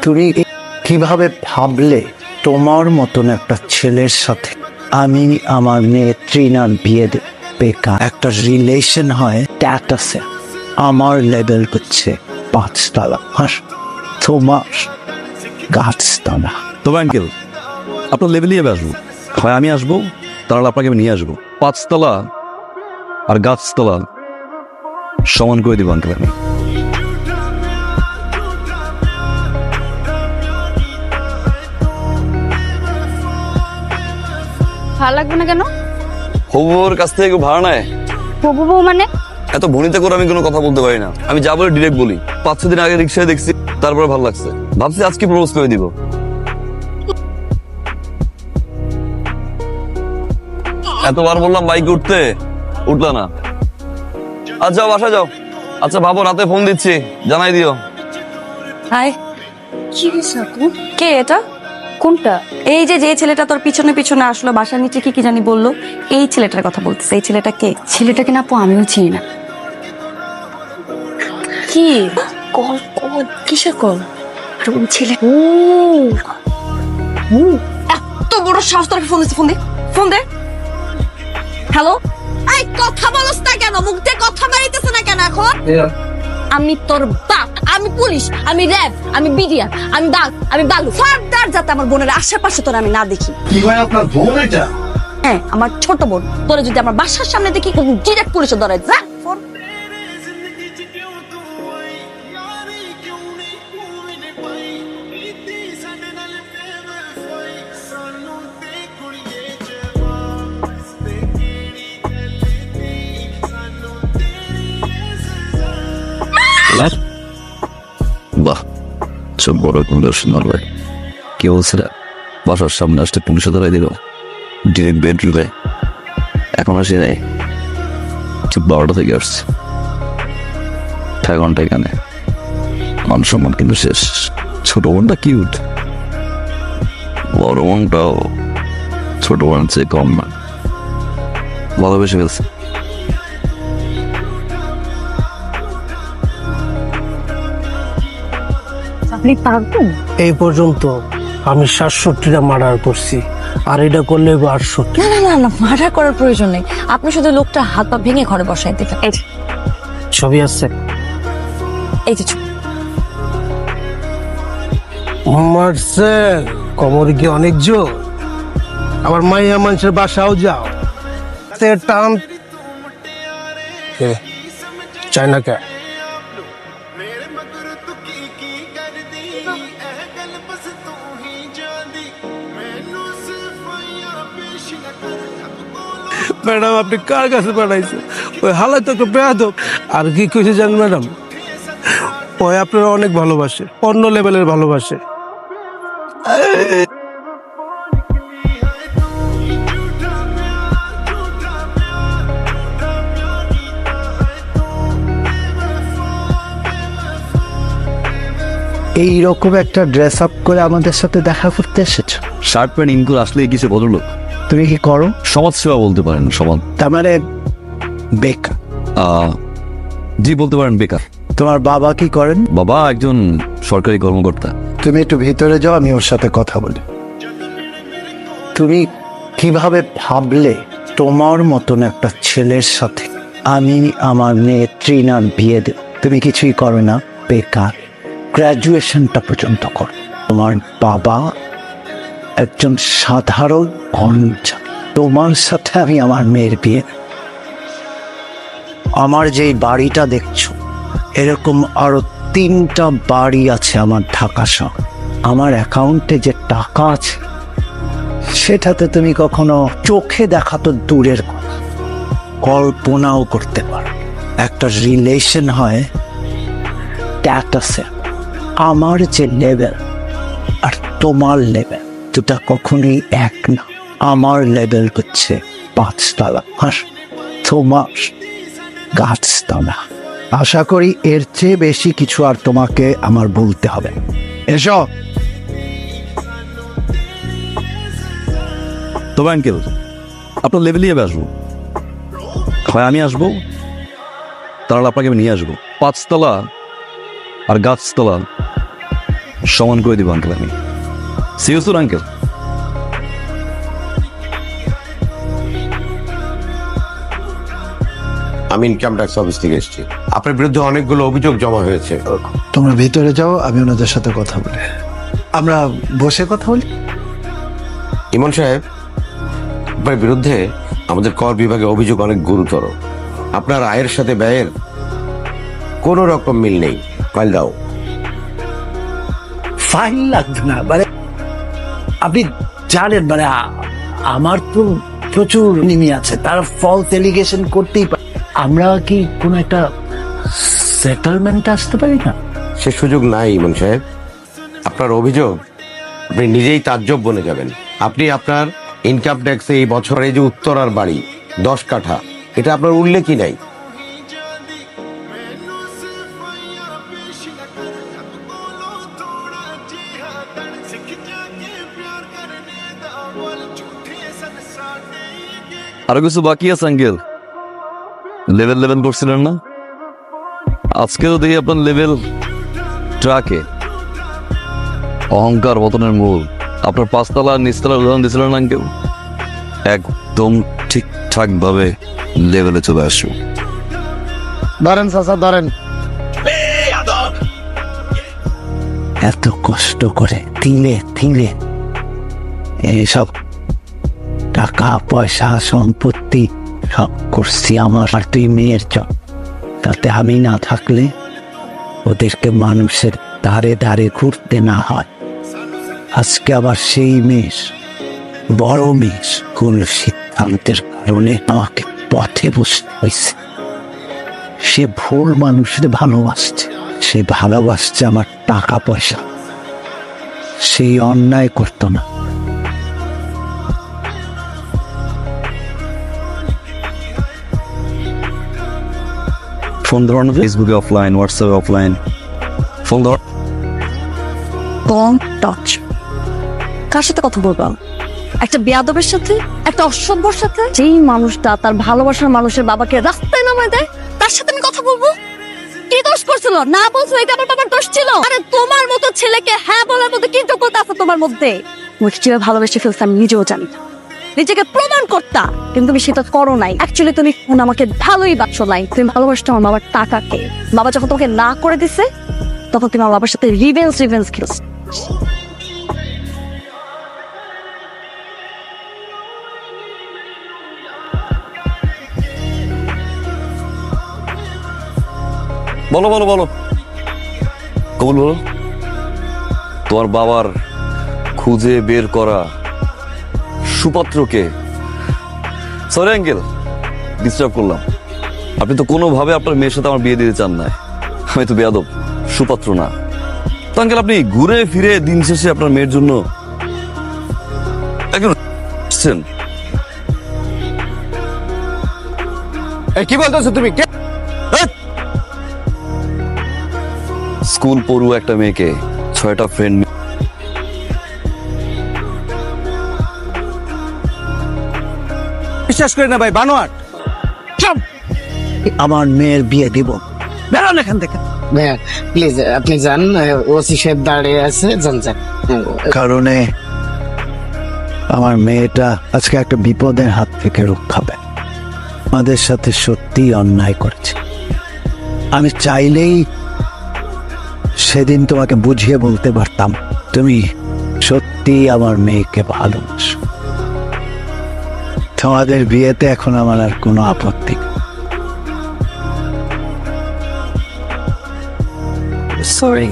তুমি কিভাবে ভাবলে তোমার মতন একটা ছেলের সাথে আমি আমার মেয়ে ট্রিনার বিয়ে দেব? বেকার একটা রিলেশন হয় স্ট্যাটাসে, আমার লেভেল হচ্ছে 5 তলা, আর তোমার গাছতলা। তবে আঙ্কেল আপনার লেভেলই আসবো, হয় আমি আসবো তাহলে আপনাকে আমি নিয়ে আসবো। 5 তলা আর গাছতলা সমান করে দিব আঙ্কেল আমি। ভালো লাগবে না কেন? হবুর কাছ থেকে কেউ ভাড়া নেয়? হবু বউ মানে? এত ভনিতে করে আমি কোনো কথা বলতে পারি না, আমি যা বলে ডিরেক্ট বলি। 5-6 দিন আগে রিক্সায় দেখছি, তারপরে ভালো লাগছে, ভাবছি আজকে প্রপোজ করে দিব। এতবার বললাম বাইকে উঠতে, উঠলা না। আচ্ছা বাসা যাও। আচ্ছা ভাবো, রাতে ফোন দিচ্ছি, জানাই দিও। হাই, কি হয়েছে আপু? কে এটা? কোনটা? এই যে ছেলেটা তোর পিছনে পিছনে আসলো, বাসার নিচে কি কি জানি বললো, এই ছেলেটার কথা বলতেছে। এই ছেলেটা কে? ছেলেটাকে না আপু আমিও চিনি না। কি কল কল কিসের কল? আর ওই ছেলে এত বড় সাহস তোর! ফোন দিচ্ছে, ফোন দে, ফোন দে। হ্যালো, এই কথা বলছ না কেন? মুখ দিয়ে কথা বেরিতেছে না কেন এখন? আমি তোর বাপ, আমি পুলিশ, আমি র্যাব, আমি বিডিআর, আমি বাঘ, আমি বালু। ফার্দার যাতে আমার বোনের আশেপাশে তোর আমি না দেখি। কি হয় আপনার বোন এটা? হ্যাঁ, আমার ছোট বোন। তোরে যদি আমার বাসার সামনে দেখি, ডিরেক্ট পুলিশে ধরে যা। বাহ, সব বড় সুন্দর ভাই। কে বলছে বাসার সামনে আসতে পুলিশে ধরাই দিল ডিরেক্ট বেডরুমে? এখন আসি নাই, ঠিক 12টা থেকে আসছে, 6 ঘন্টা এখানে। মান সম্মান কিন্তু শেষ। ছোট বোনটা কিউট, বড় বোনটাও ছোট বোনের চেয়ে কম না, ভালোবেসে ফেলছে। আপনি পারবেন? এই পর্যন্ত আমি 67টা মার্ডার করছি, আর এটা করলে 68। না না না না, মার্ডার করার প্রয়োজন নেই। আপনি শুধু লোকটা হাত পা ভেঙে ঘরে বসাই দিলেন। এই যে, ছবি আছে? এই যে মারছে কোমরে কি অনেক জোর? আবার মাইয়া মানুষের বাসাও যাও, টান চাই না কে? ম্যাডাম আপনি কার কাছে পাঠাইছেন? ওই হালাই তো বেয়াদব। আর কি কইছে জানেন ম্যাডাম? ওই আপনারা অনেক ভালোবাসে, অন্য লেভেলের ভালোবাসে। এইরকম একটা ড্রেস আপ করে আমাদের সাথে দেখা করতে এসেছো? শার্ট প্যান্ট ইনকুল আসলে কিছু ভদ্রলোক। তুমি কি করো? সমাজ সেবা বলতে পারেন। সমাজ তার মানে বেকার? জি বলতে পারেন বেকার। তোমার বাবা কি করেন? বাবা একজন সরকারি কর্মকর্তা। তুমি একটু ভিতরে যাও, আমি ওর সাথে কথা বলি। তুমি কিভাবে ভাবলে তোমার মতন একটা ছেলের সাথে আমি আমার মেয়ে ট্রিনার বিয়ে দেব? তুমি কিছুই করো না, বেকার। গ্র্যাজুয়েশনটা পর্যন্ত করো। তোমার বাবা একজন সাধারণ কর্মচারী, তোমার সাথে আমি আমার মেয়ের বিয়ে। আমার যেই বাড়িটা দেখছো, এরকম আরো 3টা বাড়ি আছে আমার ঢাকা শহর। আমার অ্যাকাউন্টে যে টাকা আছে সেটাতে তুমি কখনো চোখে দেখা তো দূরের কথা, কল্পনাও করতে পারো। একটা রিলেশন হয় স্ট্যাটাসে, আমার যে লেভেল আর তোমার লেভেল দুটা কখনোই এক না। আমার লেভেল হচ্ছে 5 তলা, আর তোমার গাছতলা। আশা করি এর চেয়ে বেশি কিছু আর তোমাকে আমার বলতে হবে। এসো। তবে আঙ্কেল আপনার লেভেলই আসবো, হয় আমি আসবো তাহলে আপনাকে আমি নিয়ে আসবো। 5 তলা আর গাছতলা সমান করে দিব আঙ্কেল আমি। See you soon uncle. আমি ইনকাম ট্যাক্স অফিস থেকে এসেছি। আপনার বিরুদ্ধে অনেকগুলো অভিযোগ জমা হয়েছে। তোমরা ভিতরে যাও, আমি ওনাদের সাথে কথা বলি। আমরা বসে কথা বলি। ইমন সাহেব, আপনার বিরুদ্ধে আমাদের কর বিভাগে অভিযোগ অনেক গুরুতর। আপনার আয়ের সাথে ব্যয়ের কোনো রকম মিল নেই। ফাইল দাও। ফাইল লাগবে না, মানে আপনি জানেন, মানে আমার তো প্রচুর নিমি আছে, তারা ফলস এলিগেশন করতেই পারে। আমরা কি কোনো একটা সেটেলমেন্ট আসতে পারি না? সে সুযোগ নাই ইমন সাহেব। আপনার অভিযোগ আপনি নিজেই তাজ্জব বনে যাবেন। আপনি আপনার ইনকাম ট্যাক্সে এই বছরে যে উত্তরার বাড়ি 10 কাঠা, এটা আপনার উল্লেখই নাই। আরো কিছু বাকি আছে আঙ্কেল। লেভেল করছিলেন না? আজকেও দেখি আপনার লেভেল ট্রাকে। অহংকার পতনের মূল। আপনার 5 তলা আর নিচতলার উদাহরণ দিয়েছিলেন আঙ্কেল। একদম ঠিকঠাক ভাবে লেভেলে চলে আসবো। ধরেন চাচা, ধরেন। এত কষ্ট করে তিলে তিলে এইসব টাকা পয়সা সম্পত্তি সব করছি আমার আর তুই মেয়ের চল, তাতে আমি না থাকলে ওদেরকে মানুষের ধারে ধারে ঘুরতে না হয়। আজকে আবার সেই মেষ, বড় মেষ, কোন সিদ্ধান্তের কারণে আমাকে পথে বসতে হয়েছে। সে ভুল মানুষের ভালোবাসছে, সে ভালোবাসছে আমার টাকা পয়সা, সেই অন্যায় করতো না। ফোন ধরো না, ফেসবুকে অফলাইন, হোয়াটসঅ্যাপে অফলাইন। ফোন ধর। Don't touch. কার সাথে কথা বলবো? একটা বেয়াদবের সাথে, একটা অসভ্যর সাথে। যেই মানুষটা তার ভালোবাসার মানুষের বাবাকে রাস্তায় নামায় দেয়, তার সাথে আমি কথা বলবো? কি দোষ করছিল? না বলছো এটা আমার বাবার দোষ ছিল? আরে তোমার মতো ছেলেকে হ্যাঁ বলার মধ্যে কি যোগ্যতা আছে তোমার মধ্যে? মুখে যেভাবে ভালোবেসে ফেলছে আমি নিজেও জানি না। নিজেকে প্রমাণ করতা, কিন্তু তুমি সেটা করো নাই। অ্যাকচুয়ালি তুমি আমাকে ভালোই বাসো নাই। তুমি ভালোবাসতো আমার বাবার টাকাকে। বাবা যখন তোমাকে না করে দিছে, তখন তুমি আমার বাবার সাথে রিভেঞ্জ খেলছো। বলো বলো বলো, কবুল বলো। তোমার বাবার খুঁজে বের করা সুপাত্রকে। সরি আঙ্কেল, ডিস্টার্ব করলাম। আপনি তো কোনোভাবে আপনার মেয়ের সাথে আমার বিয়ে দিতে চান না। আমি তো বেয়াদব, সুপাত্র না। তো আঙ্কেল, আপনি ঘুরে ফিরে দিন শেষে আপনার মেয়ের জন্য একজন আসছেন। কি বলতেছো তুমি? স্কুল পড়ুয়া একটা মেয়েকে 6টা ফ্রেন্ড বিশ্বাস করি না ভাই, বানোয়াট। আমার মেয়ের বিয়ে দিব, বেরোন এখান থেকে। ভাইয়া প্লিজ আপনি যান, ওসি সাহেব দাঁড়িয়ে আছে, যান যান। কারণে আমার মেয়েটা আজকে একটা বিপদের হাত থেকে রক্ষা পায়। আমাদের সাথে সত্যি অন্যায় করেছে। আমি চাইলেই সেদিন তোমাকে বুঝিয়ে বলতে পারতাম, তুমি সত্যি আমার মেয়েকে ভালোবাসো। তোমাদের বিয়েতে এখন আমার আর কোনো আপত্তি নেই। সরি।